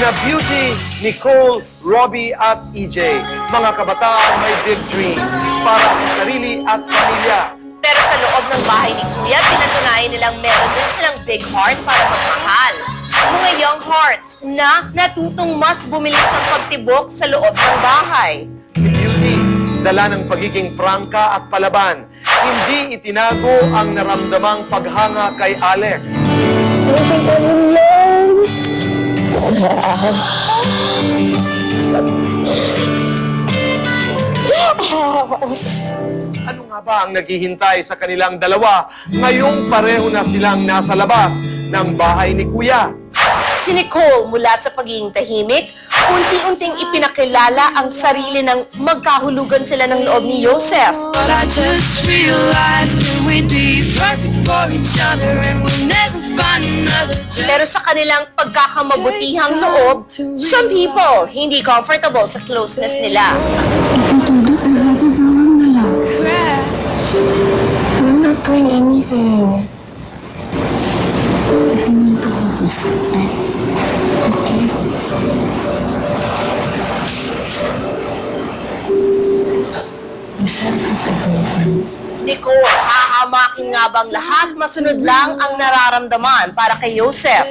Sina Beauty, Nicole, Robbie at EJ. Mga kabataang may big dream para sa sarili at pamilya. Pero sa loob ng bahay ni Kuya, pinatunayan nilang meron din silang big heart para magmahal. Mga young hearts na natutong mas bumilis ang pagtibok sa loob ng bahay. Si Beauty, dala ng pagiging prangka at palaban. Hindi itinago ang naramdamang paghanga kay Alex. Ano nga ba ang naghihintay sa kanilang dalawa ngayong pareho na silang nasa labas ng bahay ni Kuya? Si Nicole, mula sa pagiging tahimik, unti-unting ipinakilala ang sarili ng magkahulugan sila ng loob ni Joseph. But I just realized that we'd be perfect for each other and we'll never find another chance. Pero sa kanilang pagkakamabutihang loob, some people hindi comfortable sa closeness nila. I'm not doing anything. If you need to hold me something, okay? Joseph has a girlfriend. Nicole, hahamakin nga bang lahat masunod lang ang nararamdaman para kay Joseph?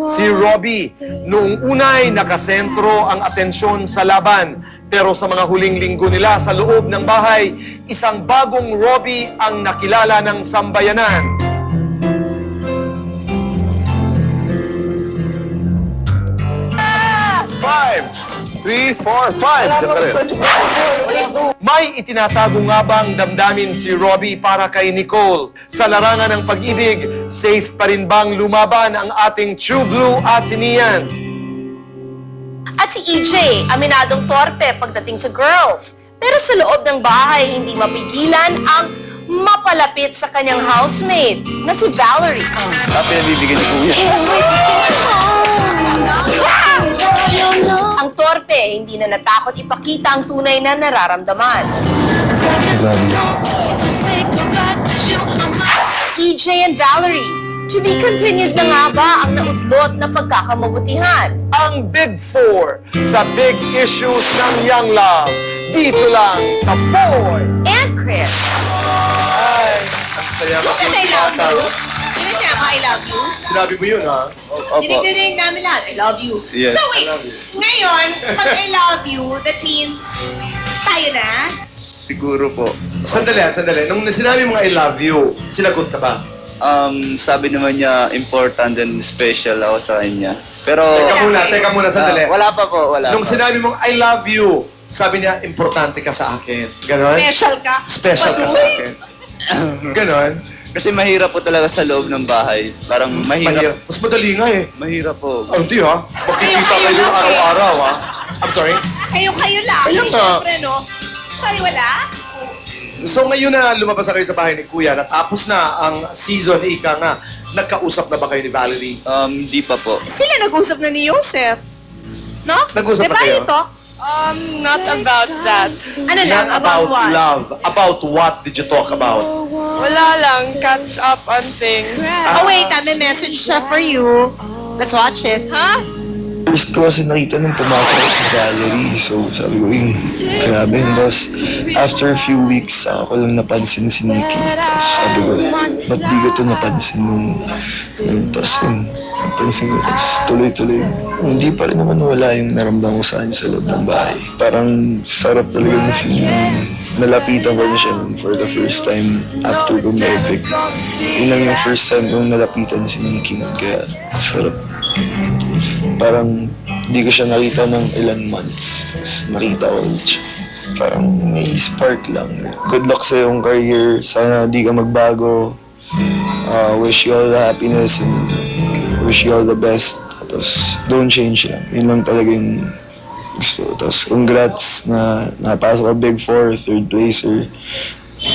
Si Robbie, noong unay nakasentro ang atensyon sa laban. Pero sa mga huling linggo nila sa loob ng bahay, isang bagong Robbie ang nakilala ng sambayanan. Five, 3, 4, 5. May itinatago nga bang damdamin si Robbie para kay Nicole? Sa larangan ng pag-ibig, safe pa rin bang lumaban ang ating True Blue at si Nian? At si EJ, aminadong torpe pagdating sa girls. Pero sa loob ng bahay, hindi mapigilan ang mapalapit sa kanyang housemate na si Valerie. Sabi na bibigyan ni Kuya. Ang torpe, hindi na natakot ipakita ang tunay na nararamdaman. EJ and Valerie, to be continued na nga ba ang naudlot na pagkakamabutihan? Ang Big Four sa big issues ng young love. Dito lang sa Boy! And Chris. Ay, ang saya You said I love you. Di ba sinabi I love you? Sinabi mo yun, ha? Dinidinig namin lahat, I love you. Yes, So I wait, love you. ngayon, pag I love you, that means tayo na? Siguro po. Sandali. Nung sinabi mo I love you, sinagot ka ba? Sabi naman niya important and special ako sa kanya. Pero Teka muna, sandali. wala pa po, wala Nung pa. sinabi mong I love you, sabi niya, importante ka sa akin. Ganon? Special ka? Special ka sa akin. Ganon? Kasi mahirap po talaga sa loob ng bahay. Parang mahirap. Mas madali nga eh. Mahirap po. Oh, hindi ha. Magkikita Kayo kayo lang eh. araw-araw ha. I'm sorry? Kayo lang. Kaya Hindi, nga. syempre, no? Sorry, wala? So ngayon na lumabas na kayo sa bahay ni Kuya, natapos na ang season, ika nga, nagkausap na ba kayo ni Valerie? Di pa po. Sila nag-usap na ni Joseph. No? Nag-usap diba na kayo? you talk? Not about that. Ano lang? Not about what? love. About what did you talk about? Wala lang, catch up on things. Oh, wait. May message siya for you. Let's watch it. Ha? First ko kasi nakita nung pumasok ako si Valerie. So sabi ko, grabe. Tapos after a few weeks, ako lang napansin si Nikki. Tapos sabi ko, ba't di ko ito napansin nung tapos yun, napansin ko. Tapos tuloy-tuloy. Hindi pa rin naman wala yung naramdaman ko sa kanya sa loob ng bahay. Parang sarap talaga yung feel nung nalapitan ko na siya for the first time after ko ma-evict. Yun lang yung first time kong nalapitan si Nikki. Kaya sarap. Parang hindi ko siya nakita ng ilang months. Tapos nakita ko ulit siya. Parang may spark lang. Good luck sa iyong career. Sana di ka magbago. Wish you all the happiness and wish you all the best. Tapos don't change lang. Yun lang talaga yung gusto. Tapos congrats na napasok ka Big Four, 3rd placer.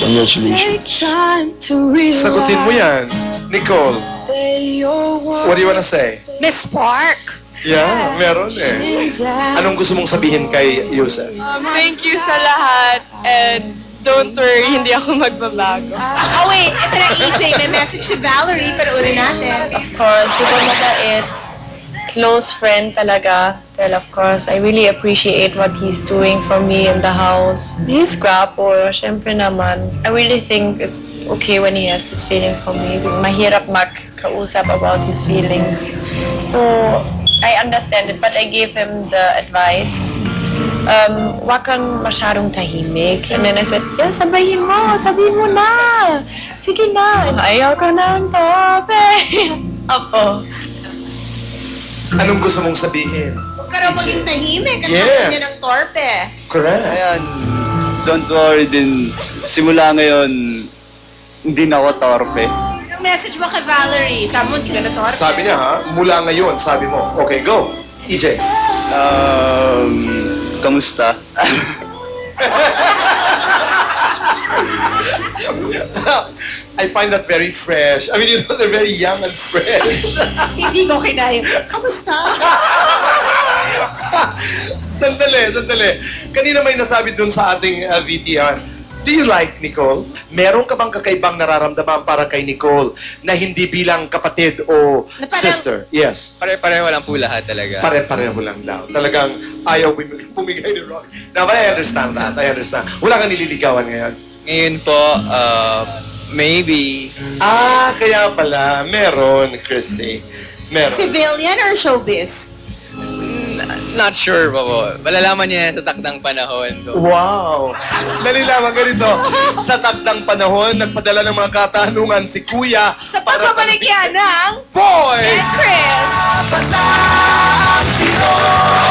Congratulations. Sagutin mo yan. Nicole, what do you wanna say? Miss Park. Yeah, meron eh. Anong gusto mong sabihin kay Yusef? Thank you sa lahat and don't worry, hindi ako magbabago. Oh, wait. Ito na EJ. May message si Valerie. Pero uli natin. Of course, huwag mabait. close friend talaga. Well, of course, I really appreciate what he's doing for me in the house. He's guwapo, syempre naman. I really think it's okay when he has this feeling for me. Mahirap magkausap about his feelings. So, I understand it, but I gave him the advice. Wag kang masyadong tahimik. And then I said, yeah, sabihin mo na. Sige na. Ayaw ko ng tope. Apo. Anong gusto mong sabihin? Huwag ka raw maging tahimik at Yes. yes. niya ng torpe. Correct. Ayan, don't worry din. Simula ngayon, hindi na ako torpe. Anong message mo kay Valerie? Sabi mo, hindi ka na torpe. Sabi niya ha, mula ngayon, sabi mo. Okay, go. EJ. Kamusta? I find that very fresh. I mean, you know, they're very young and fresh. Hindi ko kinaya. Kamusta? Sandali. Kanina may nasabi dun sa ating VTR. Do you like Nicole? Meron ka bang kakaibang nararamdaman para kay Nicole na hindi bilang kapatid o Na parang- sister? Yes. Pare-pareho lang po lahat talaga. Pare-pareho lang daw. Talagang ayaw bumigay ni Rocky. Now, but I understand that. I understand. Wala kang nililigawan ngayon. Ngayon po, maybe, Ah, kaya pala. Meron, Chrissy. Meron. Civilian or showbiz? not sure pa po. Malalaman niya sa takdang panahon. So, Wow! Nalilaman ganito. Sa takdang panahon, nagpadala ng mga katanungan si Kuya Sa pagbabaligyan ng Boy! Chris! Bata ang Pinoy!